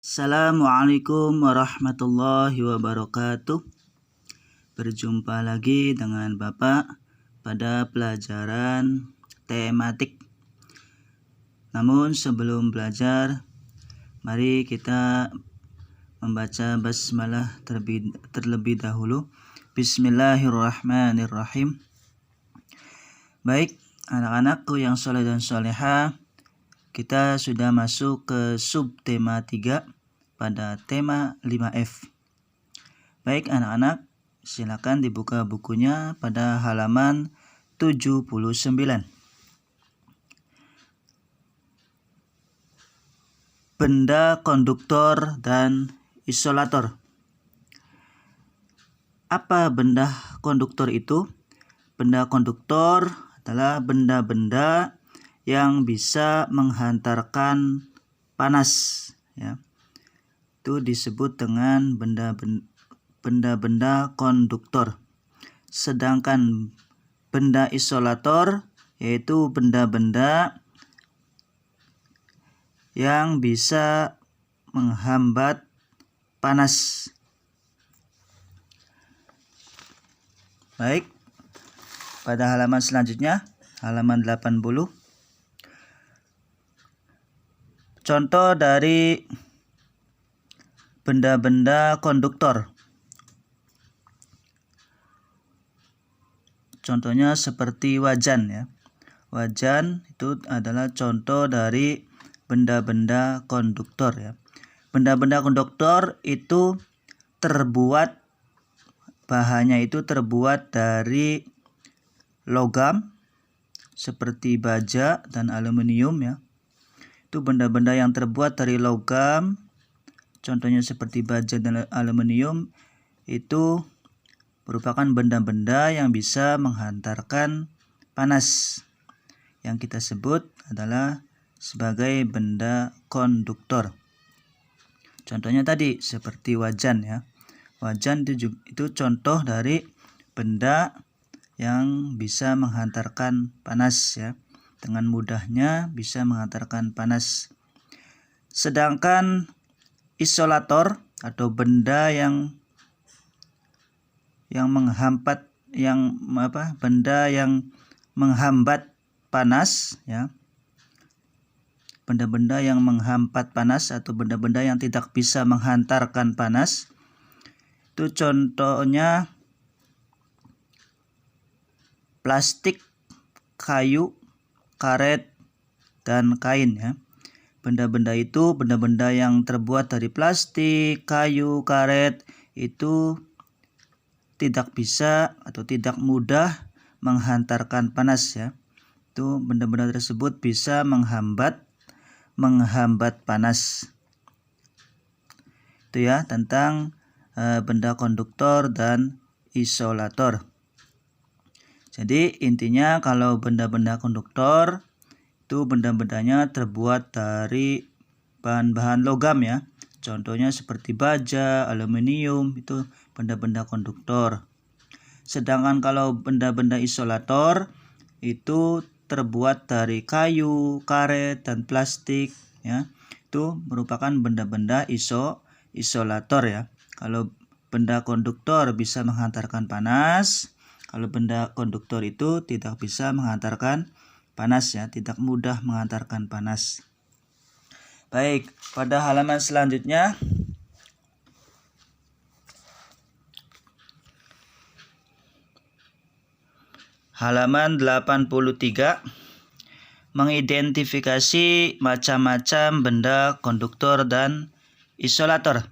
Assalamualaikum warahmatullahi wabarakatuh. Berjumpa lagi dengan Bapak pada pelajaran tematik. Namun sebelum belajar, mari kita membaca basmalah terlebih dahulu. Bismillahirrahmanirrahim. Baik, anak-anakku yang soleh dan soleha, kita sudah masuk ke subtema 3 pada tema 5F. Baik anak-anak, silakan dibuka bukunya pada halaman 79. Benda konduktor dan isolator. Apa benda konduktor itu? Benda konduktor adalah benda-benda yang bisa menghantarkan panas, ya. Itu disebut dengan benda-benda konduktor. Sedangkan benda isolator yaitu benda-benda yang bisa menghambat panas. Baik, pada halaman selanjutnya, halaman 80. Contoh dari benda-benda konduktor. Contohnya seperti wajan, ya. Wajan itu adalah contoh dari benda-benda konduktor, ya. Benda-benda konduktor itu bahannya itu terbuat dari logam seperti baja dan aluminium, ya. Itu benda-benda yang terbuat dari logam, contohnya seperti baja dan aluminium, itu merupakan benda-benda yang bisa menghantarkan panas, yang kita sebut adalah sebagai benda konduktor. Contohnya tadi seperti wajan, ya. Wajan itu contoh dari benda yang bisa menghantarkan panas, ya. Dengan mudahnya bisa menghantarkan panas. Sedangkan isolator atau benda yang menghambat panas, ya. Benda-benda yang menghambat panas atau benda-benda yang tidak bisa menghantarkan panas, itu contohnya plastik, kayu, karet, dan kain, ya. Benda-benda itu benda-benda yang terbuat dari plastik, kayu, karet itu tidak bisa atau tidak mudah menghantarkan panas, ya. Itu benda-benda tersebut bisa menghambat panas. Itu ya tentang benda konduktor dan isolator. Jadi intinya kalau benda-benda konduktor itu benda-bendanya terbuat dari bahan-bahan logam, ya. Contohnya seperti baja, aluminium, itu benda-benda konduktor. Sedangkan kalau benda-benda isolator itu terbuat dari kayu, karet, dan plastik, ya. Itu merupakan benda-benda isolator, ya. Kalau benda konduktor bisa menghantarkan panas, kalau benda konduktor itu tidak bisa menghantarkan panas, ya, tidak mudah menghantarkan panas. Baik, pada halaman selanjutnya halaman 83, mengidentifikasi macam-macam benda konduktor dan isolator.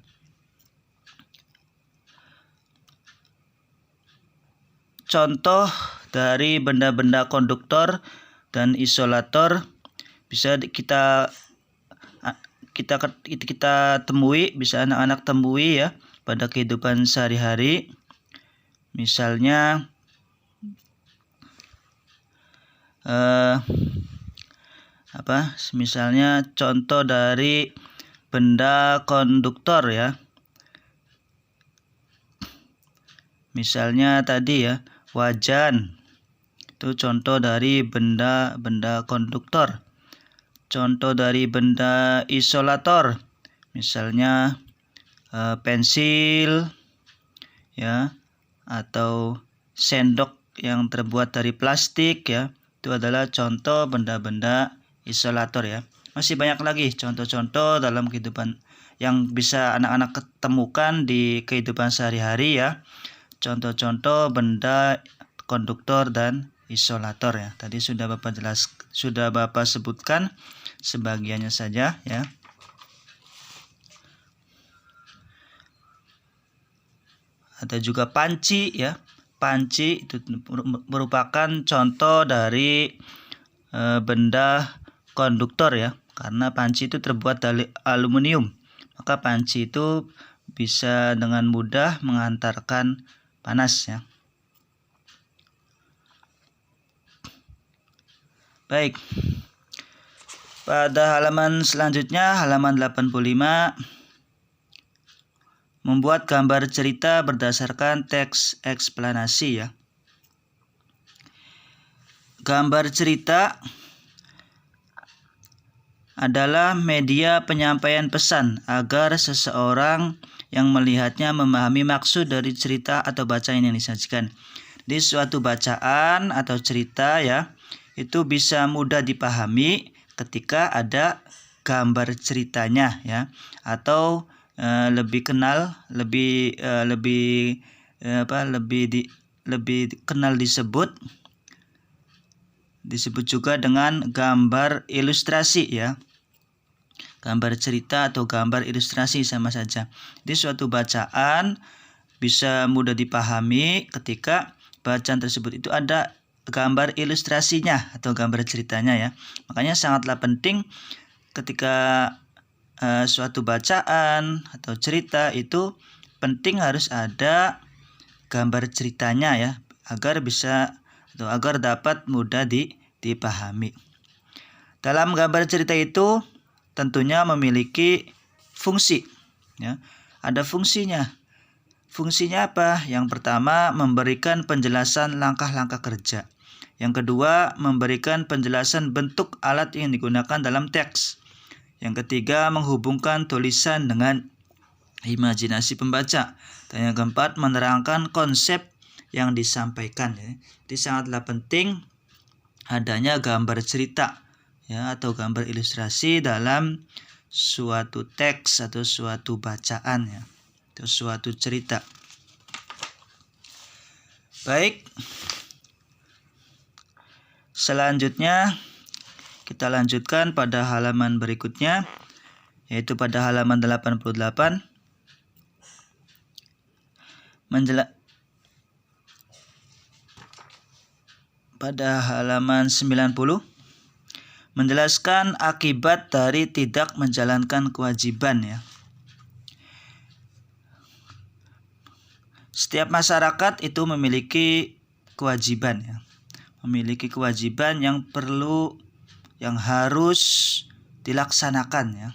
Contoh dari benda-benda konduktor dan isolator bisa kita temui, bisa anak-anak temui, ya, pada kehidupan sehari-hari. Misalnya misalnya contoh dari benda konduktor, ya. Misalnya tadi, ya, wajan itu contoh dari benda-benda konduktor. Contoh dari benda isolator misalnya pensil ya, atau sendok yang terbuat dari plastik ya. Itu adalah contoh benda-benda isolator ya. Masih banyak lagi contoh-contoh dalam kehidupan yang bisa anak-anak ketemukan di kehidupan sehari-hari ya. Contoh-contoh benda konduktor dan isolator ya. Tadi sudah Bapak sebutkan sebagiannya saja ya. Ada juga panci ya. Panci itu merupakan contoh dari benda konduktor ya, karena panci itu terbuat dari aluminium. Maka panci itu bisa dengan mudah menghantarkan panas ya. Baik. Pada halaman selanjutnya, halaman 85, membuat gambar cerita berdasarkan teks eksplanasi ya. Gambar cerita adalah media penyampaian pesan agar seseorang yang melihatnya memahami maksud dari cerita atau bacaan yang disajikan. Di suatu bacaan atau cerita ya, itu bisa mudah dipahami ketika ada gambar ceritanya ya, atau lebih kenal disebut juga dengan gambar ilustrasi ya. Gambar cerita atau gambar ilustrasi sama saja. Di suatu bacaan bisa mudah dipahami ketika bacaan tersebut itu ada gambar ilustrasinya atau gambar ceritanya ya. Makanya sangatlah penting ketika suatu bacaan atau cerita itu penting harus ada gambar ceritanya ya, agar dapat mudah dipahami. Dalam gambar cerita itu tentunya memiliki fungsi ya. Ada fungsinya. Fungsinya apa? Yang pertama, memberikan penjelasan langkah-langkah kerja. Yang kedua, memberikan penjelasan bentuk alat yang digunakan dalam teks. Yang ketiga, menghubungkan tulisan dengan imajinasi pembaca. Dan yang keempat, menerangkan konsep yang disampaikan. Jadi sangatlah penting adanya gambar cerita ya, atau gambar ilustrasi dalam suatu teks atau suatu bacaan ya, atau suatu cerita. Baik. Selanjutnya kita lanjutkan pada halaman berikutnya, yaitu pada halaman 88. Pada halaman 90, menjelaskan akibat dari tidak menjalankan kewajiban ya. Setiap masyarakat itu memiliki kewajiban ya. Memiliki kewajiban yang harus dilaksanakan ya.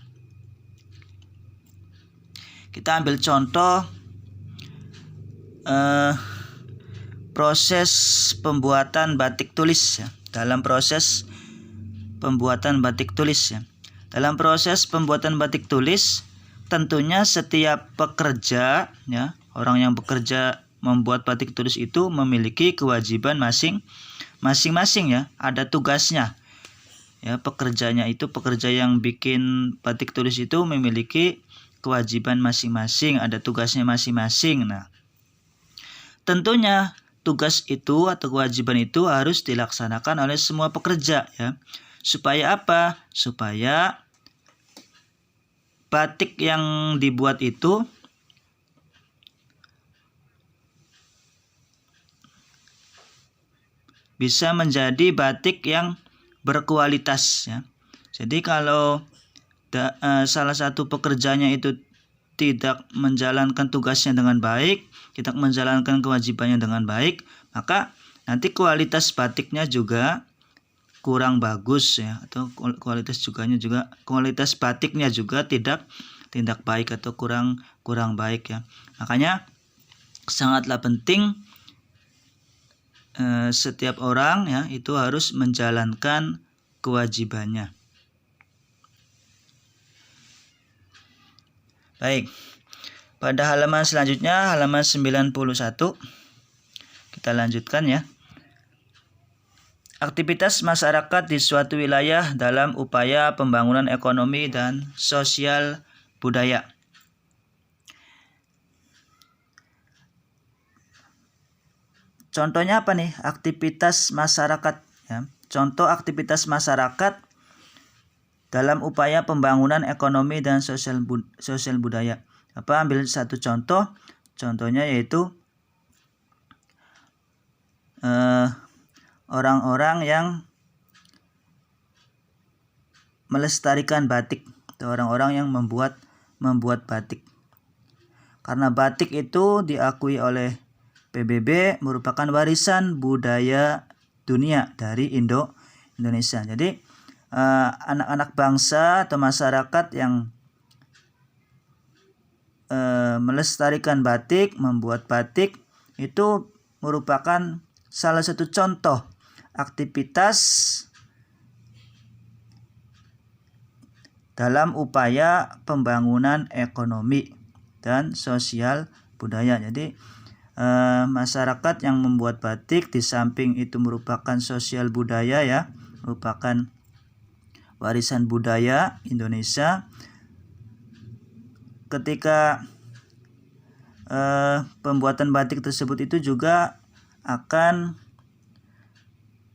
Kita ambil contoh proses pembuatan batik tulis ya. Dalam proses pembuatan batik tulis ya. Dalam proses pembuatan batik tulis, tentunya setiap pekerja ya, orang yang bekerja membuat batik tulis itu memiliki kewajiban masing-masing ya, ada tugasnya. Ya, pekerja yang bikin batik tulis itu memiliki kewajiban masing-masing, ada tugasnya masing-masing. Nah, tentunya tugas itu atau kewajiban itu harus dilaksanakan oleh semua pekerja ya. Supaya apa? Supaya batik yang dibuat itu bisa menjadi batik yang berkualitas ya. Jadi kalau salah satu pekerjanya itu tidak menjalankan tugasnya dengan baik, tidak menjalankan kewajibannya dengan baik, maka nanti kualitas batiknya juga kurang bagus ya, atau kualitas batiknya juga tidak baik atau kurang baik ya. Makanya sangatlah penting setiap orang ya itu harus menjalankan kewajibannya. Baik. Pada halaman selanjutnya, halaman 91, kita lanjutkan ya. Aktivitas masyarakat di suatu wilayah dalam upaya pembangunan ekonomi dan sosial budaya. Contohnya apa nih? Aktivitas masyarakat ya. Contoh aktivitas masyarakat dalam upaya pembangunan ekonomi dan sosial budaya. Ambil satu contoh. Contohnya yaitu orang-orang yang melestarikan batik atau orang-orang yang membuat batik. Karena batik itu diakui oleh PBB merupakan warisan budaya dunia dari Indonesia. Jadi anak-anak bangsa atau masyarakat yang melestarikan batik, membuat batik itu merupakan salah satu contoh aktivitas dalam upaya pembangunan ekonomi dan sosial budaya. Jadi masyarakat yang membuat batik di samping itu merupakan sosial budaya ya, merupakan warisan budaya Indonesia. Ketika pembuatan batik tersebut itu juga akan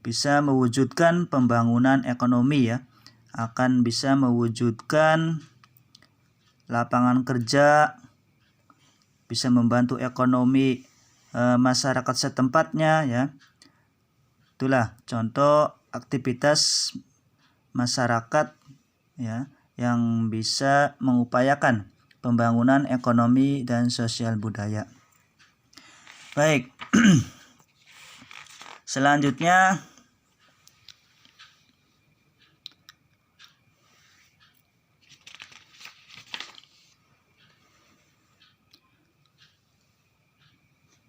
bisa mewujudkan pembangunan ekonomi ya, akan bisa mewujudkan lapangan kerja, bisa membantu ekonomi masyarakat setempatnya ya. Itulah contoh aktivitas masyarakat ya yang bisa mengupayakan pembangunan ekonomi dan sosial budaya. Baik. Selanjutnya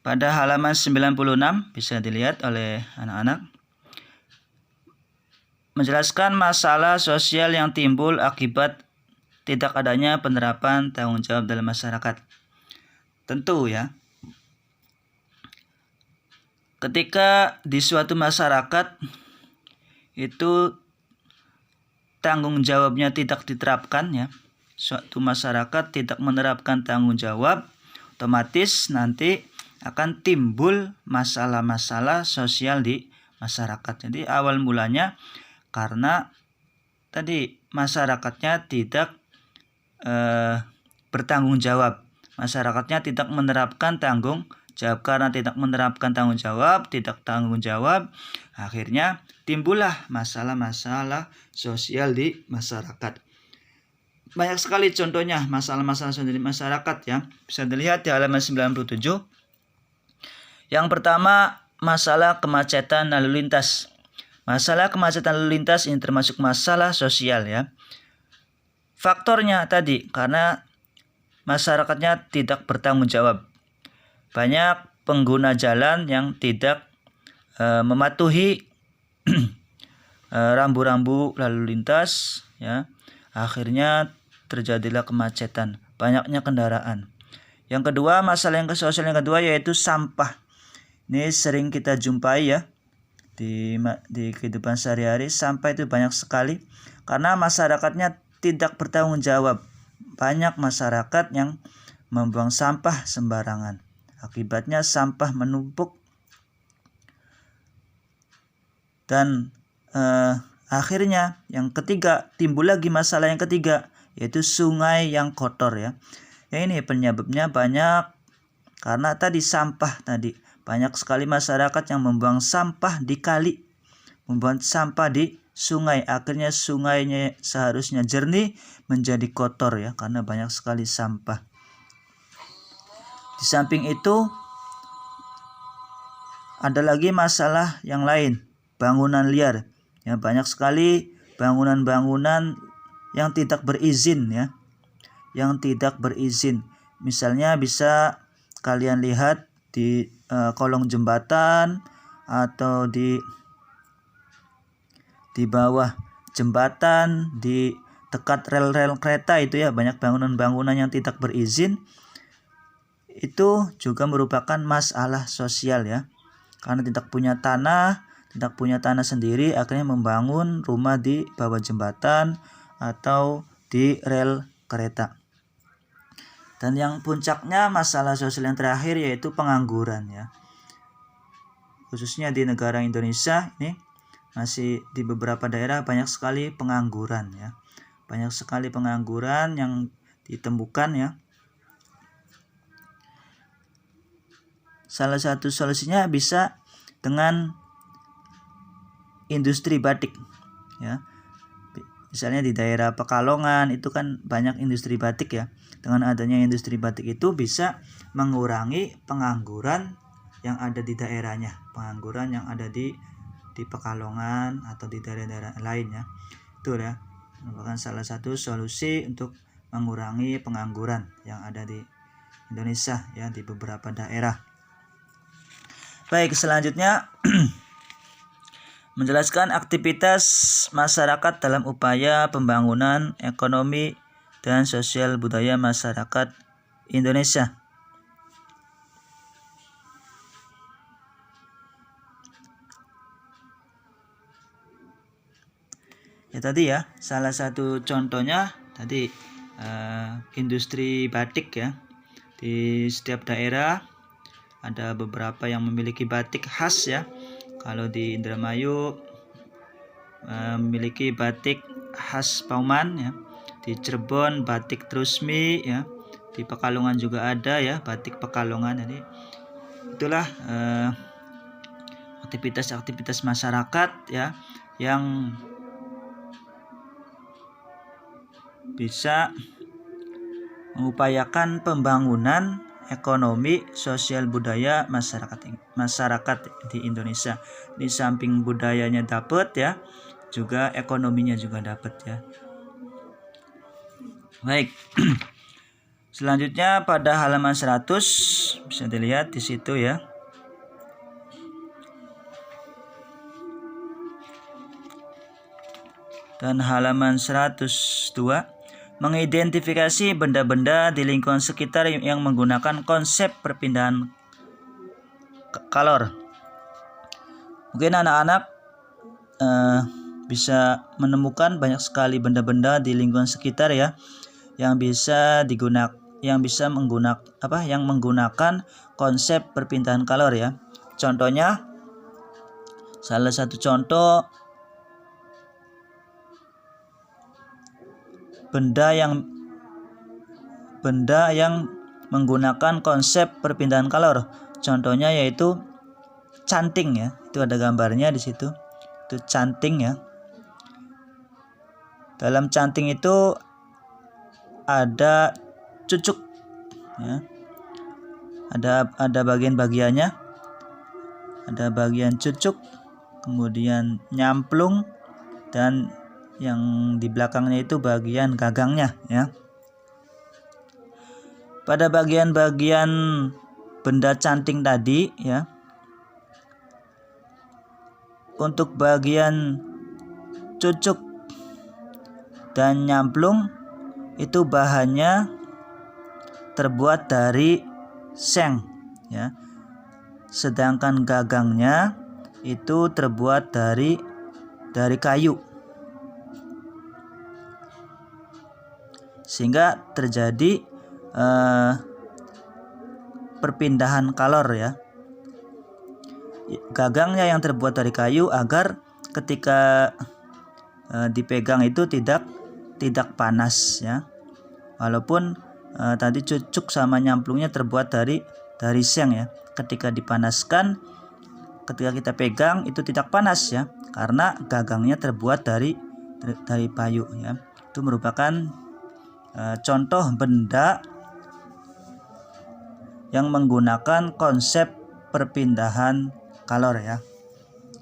pada halaman 96 bisa dilihat oleh anak-anak. Menjelaskan masalah sosial yang timbul akibat tidak adanya penerapan tanggung jawab dalam masyarakat. Tentu ya, ketika di suatu masyarakat itu tanggung jawabnya tidak diterapkan ya, suatu masyarakat tidak menerapkan tanggung jawab, otomatis nanti akan timbul masalah-masalah sosial di masyarakat. Jadi awal mulanya karena tadi masyarakatnya tidak bertanggung jawab, masyarakatnya tidak menerapkan tanggung jawab. Karena tidak menerapkan tanggung jawab, akhirnya timbullah masalah-masalah sosial di masyarakat. Banyak sekali contohnya masalah-masalah sosial di masyarakat ya, bisa dilihat di halaman 97. Yang pertama, masalah kemacetan lalu lintas. Masalah kemacetan lalu lintas ini termasuk masalah sosial ya. Faktornya tadi karena masyarakatnya tidak bertanggung jawab. Banyak pengguna jalan yang tidak mematuhi rambu-rambu lalu lintas ya. Akhirnya terjadilah kemacetan, banyaknya kendaraan. Yang kedua, masalah yang sosial yang kedua yaitu sampah. Ini sering kita jumpai ya di kehidupan sehari-hari. Sampah itu banyak sekali karena masyarakatnya tidak bertanggung jawab. Banyak masyarakat yang membuang sampah sembarangan. Akibatnya sampah menumpuk dan akhirnya yang ketiga, timbul lagi masalah yang ketiga yaitu sungai yang kotor ya. Ini penyebabnya banyak karena tadi sampah tadi. Banyak sekali masyarakat yang membuang sampah di kali, membuang sampah di sungai. Akhirnya sungainya seharusnya jernih menjadi kotor ya karena banyak sekali sampah. Di samping itu ada lagi masalah yang lain, bangunan liar. Ya, banyak sekali bangunan-bangunan yang tidak berizin ya. Yang tidak berizin. Misalnya bisa kalian lihat di kolong jembatan atau di bawah jembatan, di dekat rel-rel kereta itu ya, banyak bangunan-bangunan yang tidak berizin, itu juga merupakan masalah sosial ya. Karena tidak punya tanah sendiri, akhirnya membangun rumah di bawah jembatan atau di rel kereta. Dan yang puncaknya masalah sosial yang terakhir yaitu pengangguran ya. Khususnya di negara Indonesia ini masih di beberapa daerah banyak sekali pengangguran ya. Banyak sekali pengangguran yang ditemukan ya. Salah satu solusinya bisa dengan industri batik ya. Misalnya di daerah Pekalongan itu kan banyak industri batik ya. Dengan adanya industri batik itu bisa mengurangi pengangguran yang ada di daerahnya, pengangguran yang ada di Pekalongan atau di daerah-daerah lain ya. Itu ya merupakan salah satu solusi untuk mengurangi pengangguran yang ada di Indonesia ya, di beberapa daerah. Baik, selanjutnya menjelaskan aktivitas masyarakat dalam upaya pembangunan ekonomi dan sosial budaya masyarakat Indonesia. Ya tadi ya, salah satu contohnya tadi industri batik ya. Di setiap daerah ada beberapa yang memiliki batik khas ya. Kalau di Indramayu memiliki batik khas Pauman ya. Di Cirebon batik Trusmi ya. Di Pekalongan juga ada ya batik Pekalongan. Jadi itulah aktivitas-aktivitas masyarakat ya yang bisa mengupayakan pembangunan ekonomi, sosial budaya masyarakat di Indonesia. Di samping budayanya dapat ya, juga ekonominya juga dapat ya. Baik. Selanjutnya pada halaman 100 bisa dilihat di situ ya. Dan halaman 102 mengidentifikasi benda-benda di lingkungan sekitar yang menggunakan konsep perpindahan kalor. Mungkin anak-anak bisa menemukan banyak sekali benda-benda di lingkungan sekitar ya yang menggunakan konsep perpindahan kalor ya. Contohnya, salah satu contoh benda yang menggunakan konsep perpindahan kalor. Contohnya yaitu canting ya. Itu ada gambarnya di situ. Itu canting ya. Dalam canting itu ada cucuk ya. Ada bagian-bagiannya. Ada bagian cucuk, kemudian nyamplung, dan yang di belakangnya itu bagian gagangnya ya. Pada bagian-bagian benda canting tadi ya, untuk bagian cucuk dan nyamplung itu bahannya terbuat dari seng ya. Sedangkan gagangnya itu terbuat dari kayu. Sehingga terjadi perpindahan kalor ya. Gagangnya yang terbuat dari kayu agar ketika dipegang itu tidak panas ya. Walaupun tadi cucuk sama nyamplungnya terbuat dari seng ya. Ketika dipanaskan, ketika kita pegang itu tidak panas ya, karena gagangnya terbuat dari kayu ya. Itu merupakan contoh benda yang menggunakan konsep perpindahan kalor ya.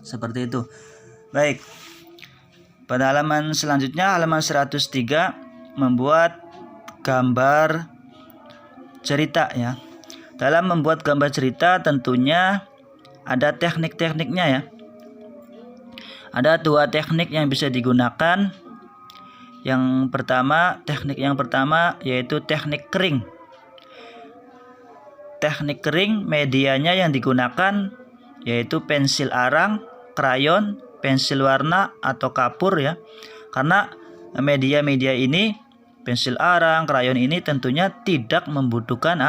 Seperti itu. Baik. Pada halaman selanjutnya, halaman 103, membuat gambar cerita ya. Dalam membuat gambar cerita tentunya ada teknik-tekniknya ya. Ada 2 teknik yang bisa digunakan. Teknik yang pertama yaitu teknik kering. Teknik kering, medianya yang digunakan yaitu pensil arang, krayon, pensil warna atau kapur ya. Karena media-media ini, pensil arang, krayon ini tentunya tidak membutuhkan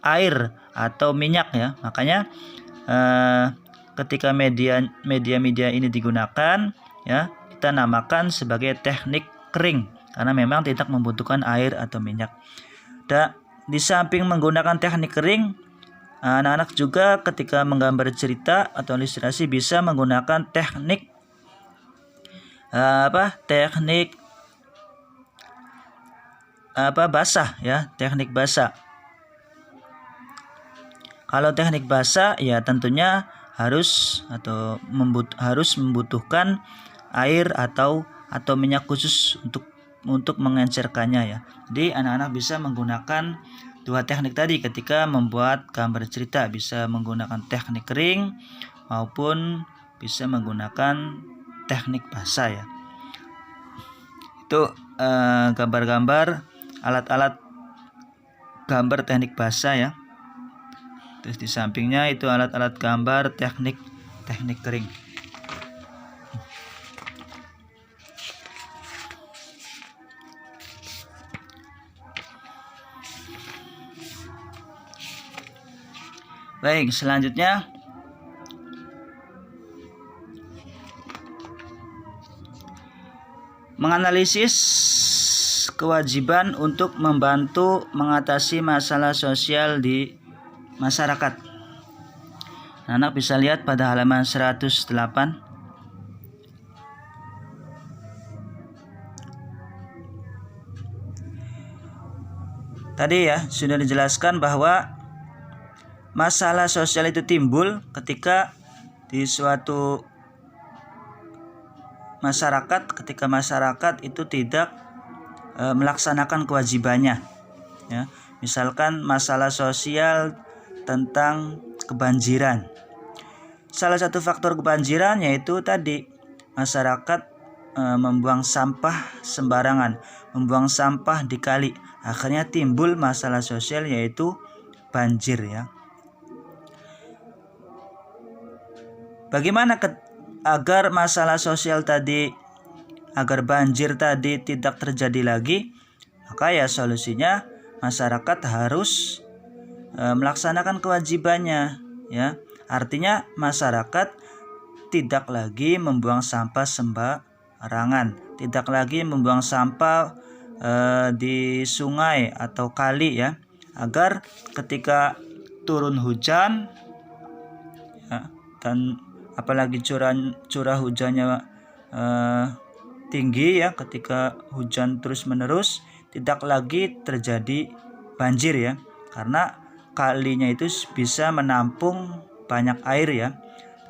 air atau minyak ya. Makanya ketika media ini digunakan ya, kita namakan sebagai teknik kering karena memang tidak membutuhkan air atau minyak. Dan di samping menggunakan teknik kering, anak-anak juga ketika menggambar cerita atau ilustrasi bisa menggunakan teknik basah ya, teknik basah. Kalau teknik basah ya tentunya harus membutuhkan air atau minyak khusus untuk mengencerkannya ya. Jadi anak-anak bisa menggunakan dua teknik tadi ketika membuat gambar cerita, bisa menggunakan teknik kering maupun bisa menggunakan teknik basah ya. Itu gambar-gambar alat-alat gambar teknik basah ya. Terus di sampingnya itu alat-alat gambar teknik kering. Baik, selanjutnya menganalisis kewajiban untuk membantu mengatasi masalah sosial di masyarakat. Anak bisa lihat pada halaman 108. Tadi ya sudah dijelaskan bahwa masalah sosial itu timbul ketika di suatu masyarakat, ketika masyarakat itu tidak melaksanakan kewajibannya ya. Misalkan masalah sosial tentang kebanjiran. Salah satu faktor kebanjiran yaitu tadi masyarakat membuang sampah sembarangan, membuang sampah di kali. Akhirnya timbul masalah sosial yaitu banjir ya. Bagaimana agar masalah sosial tadi, agar banjir tadi tidak terjadi lagi? Maka ya solusinya masyarakat harus melaksanakan kewajibannya ya. Artinya masyarakat tidak lagi membuang sampah sembarangan, tidak lagi membuang sampah di sungai atau kali ya, agar ketika turun hujan ya, dan apalagi curah hujannya tinggi ya, ketika hujan terus menerus tidak lagi terjadi banjir ya, karena kalinya itu bisa menampung banyak air ya.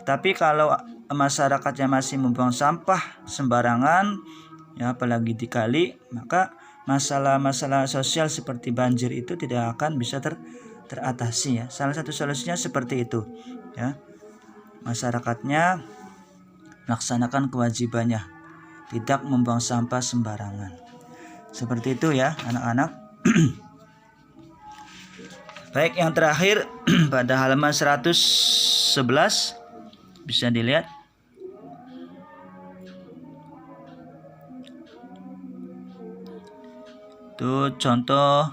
Tapi kalau masyarakatnya masih membuang sampah sembarangan ya, apalagi di kali, maka masalah-masalah sosial seperti banjir itu tidak akan bisa teratasi ya. Salah satu solusinya seperti itu ya. Masyarakatnya melaksanakan kewajibannya, tidak membuang sampah sembarangan. Seperti itu ya anak-anak. Baik, yang terakhir pada halaman 111 bisa dilihat. Itu contoh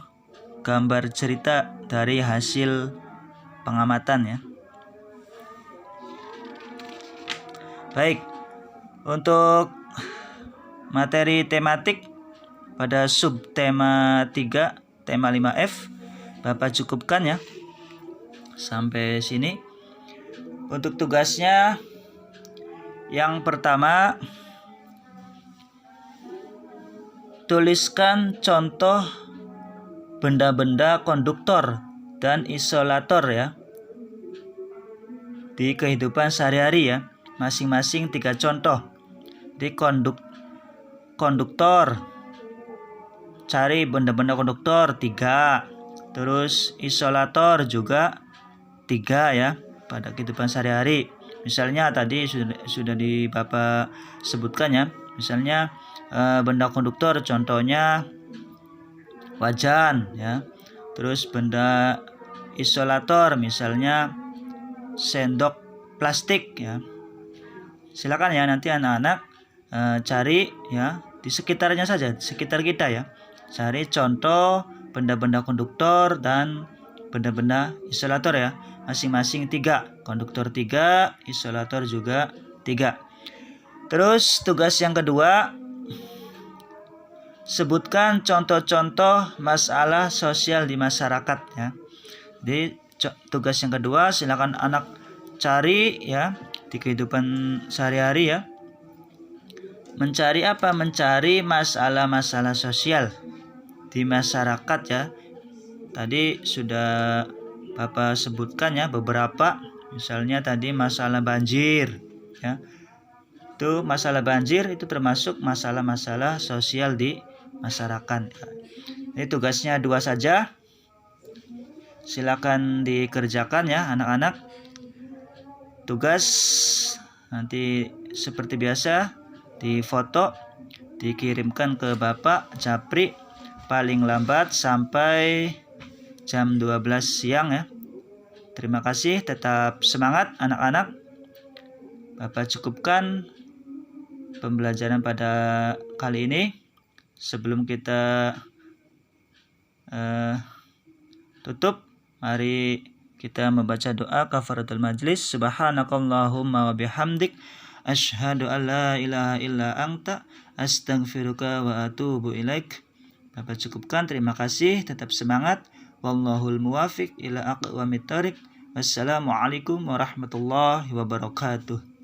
gambar cerita dari hasil pengamatan ya. Baik, untuk materi tematik pada subtema 3, tema 5F, Bapak cukupkan ya. Sampai sini. Untuk tugasnya yang pertama, tuliskan contoh benda-benda konduktor dan isolator ya di kehidupan sehari-hari ya. Masing-masing 3 contoh. Di konduktor, cari benda-benda konduktor 3. Terus isolator juga 3 ya pada kehidupan sehari-hari. Misalnya tadi sudah di Bapak sebutkan ya. Misalnya benda konduktor contohnya wajan ya. Terus benda isolator misalnya sendok plastik ya. Silakan ya nanti anak-anak cari ya di sekitarnya saja, sekitar kita ya. Cari contoh benda-benda konduktor dan benda-benda isolator ya. Masing-masing 3, konduktor 3, isolator juga 3. Terus tugas yang kedua, sebutkan contoh-contoh masalah sosial di masyarakat ya. Jadi tugas yang kedua silakan anak cari ya di kehidupan sehari-hari ya. Mencari apa? Mencari masalah-masalah sosial di masyarakat ya. Tadi sudah Bapak sebutkan ya beberapa. Misalnya tadi masalah banjir ya. Itu masalah banjir itu termasuk masalah-masalah sosial di masyarakat. Ini tugasnya 2 saja. Silakan dikerjakan ya anak-anak. Tugas nanti seperti biasa difoto, dikirimkan ke Bapak Japri paling lambat sampai jam 12 siang ya. Terima kasih, tetap semangat anak-anak. Bapak cukupkan pembelajaran pada kali ini. Sebelum kita tutup, mari kita membaca doa kafaratul majlis. Subhanakallahumma wa bihamdik asyhadu an la ilaha illa anta astaghfiruka wa atubu ilaik. Bapak cukupkan, terima kasih, tetap semangat. Wallahul muwafiq ila aqwamit thoriq. Wassalamualaikum warahmatullahi wabarakatuh.